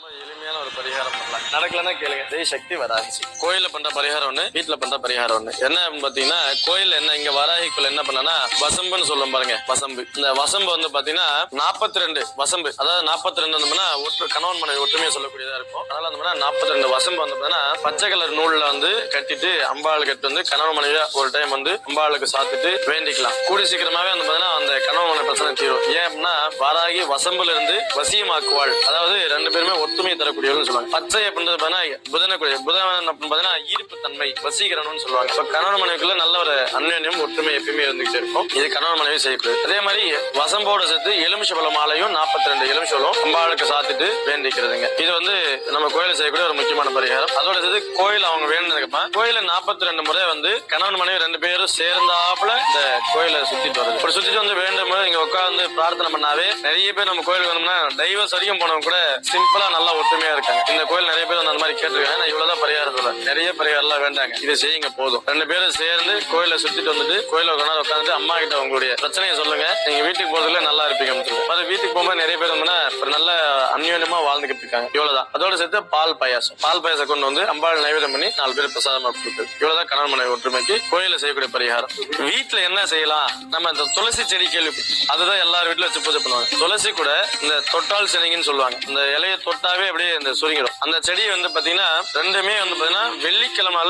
எளிமையான ஒரு பரிகாரம் பண்ணலாம். நடக்கலன்னா கேளுங்க. தெய்வ சக்தி வராகி. கோயில்ல பண்ற பரிகாரம் ஒண்ணு, வீட்டுல பண்ற பரிகாரம் ஒண்ணு. என்ன பாத்தீங்கன்னா, கோயில் என்ன இங்க வராகிக்குள்ள என்ன பண்ணனா வசம்புன்னு சொல்லும் பாருங்க. வசம்பு, இந்த வசம்பு வந்து பாத்தீங்கன்னா 42 வசம்பு, அதாவது 42 ஒற்று கணவன் மனைவி ஒற்றுமையை சொல்லக்கூடியதா இருக்கும். அதனால அந்த 42 வசம்பு வந்து பாத்தீங்கன்னா பச்சை கலர் நூல்ல வந்து கட்டிட்டு அம்பாளுக்கு எடுத்து வந்து கணவன் மனைவியா ஒரு டைம் வந்து அம்பாளுக்கு சாத்திட்டு வேண்டிக்கலாம். கூடி சீக்கிரமாவே வந்து பாத்தீங்கன்னா அந்த கணவன் மனைவி பிரச்சனை தீரும். ஏன் அப்படின்னா வாராகி வசம்புல இருந்து வசியமாக்குவாள், அதாவது ரெண்டு பேருமே ஒத்துமையை தரக்கூடியவர்கள் சொல்லுவாங்க. பச்சை அப்படின்றது புதனக்குரிய புதன் பாத்தீங்கன்னா ஈர்ப்பு தன்மை, வசீகரணும்னு சொல்லுவாங்க. இப்ப கணவன் மனைவிக்குள்ள நல்ல ஒரு அந்யோன்யம் ஒற்றுமை எப்பயுமே இருந்துகிட்டே இருக்கும். இது கணவன் மனைவி செய்யக்கூடாது. அதே மாதிரி வசம்போட சேர்த்து எலுமிச்சபழ மாலையும் 42 எலுமிச்சபழம் அம்பாளுக்கு சாத்திட்டு வேண்டிக்கிறதுங்க. இது வந்து நம்ம கோயில செய்யக்கூடிய ஒரு முக்கியமான பரிகாரம். அதோட சேர்த்து கோயில் அவங்க வேண்டினதுக்கு கோயில 42 முறை வந்து கணவன் மனைவி ரெண்டு பேரும் சேர்ந்தாப்புல இந்த கோயிலை சுத்திட்டு வருது. இப்படி சுத்திட்டு வந்து வேண்டும் போது இங்க உட்கார்ந்து பிரார்த்தனை பண்ணாவே நிறைய பேர் நம்ம கோயிலுக்கு வந்தோம்னா டைவர்ஸ் வரைக்கும் போனவங்க கூட சிம்பிளா நல்லா ஒற்றுமையா இருக்காங்க. இந்த கோயில் நிறைய பேர் அந்த மாதிரி கேட்டிருக்காங்க. நான் இவ்வளவுதான் பரிகாரம் சொல்ல, நிறைய பரிகாரம் எல்லாம் வேண்டாங்க, இதை செய்யுங்க போதும். ரெண்டு பேரும் சேர்ந்து கோயிலை சுத்திட்டு வந்துட்டு கோயில உட்காந்துட்டு அம்மா கிட்ட உங்களுடைய பிரச்சனையை சொல்லுங்க, நீங்க வீட்டுக்கு போறதுல நல்லா இருப்பீங்க. வீட்டுக்கு போகும்போது நிறைய பேர் வந்து ஒரு நல்ல அந்யோன்யமா வாழ்ந்துகிட்டு இருக்காங்க. இவ்வளவுதான். அதோட சேர்த்து பால் பாயாசம் கொண்டு வந்து அம்பாள் நைவேதம் பண்ணி 4 பேர் பிரசாதமா கொடுக்குது. இவ்வளவுதான் கணவன் மனைவி ஒற்றுமைக்கு கோயில செய்யக்கூடிய பரிகாரம். வீட்டுல என்ன செய்யலாம்? நம்ம இந்த துளசி செடி கேள்வி, அதுதான் எல்லாரும் வீட்டுல வச்சு பூஜை பண்ணுவாங்க. துளசி கூட இந்த தொட்டால் செடிங்கன்னு சொல்லுவாங்க. இந்த இலையை தொட்டாவே அப்படியே இந்த சுருங்கிடும். அந்த செடி வந்து பாத்தீங்கன்னா ரெண்டுமே வந்து பாத்தீங்கன்னா வெள்ளிக்கிழமை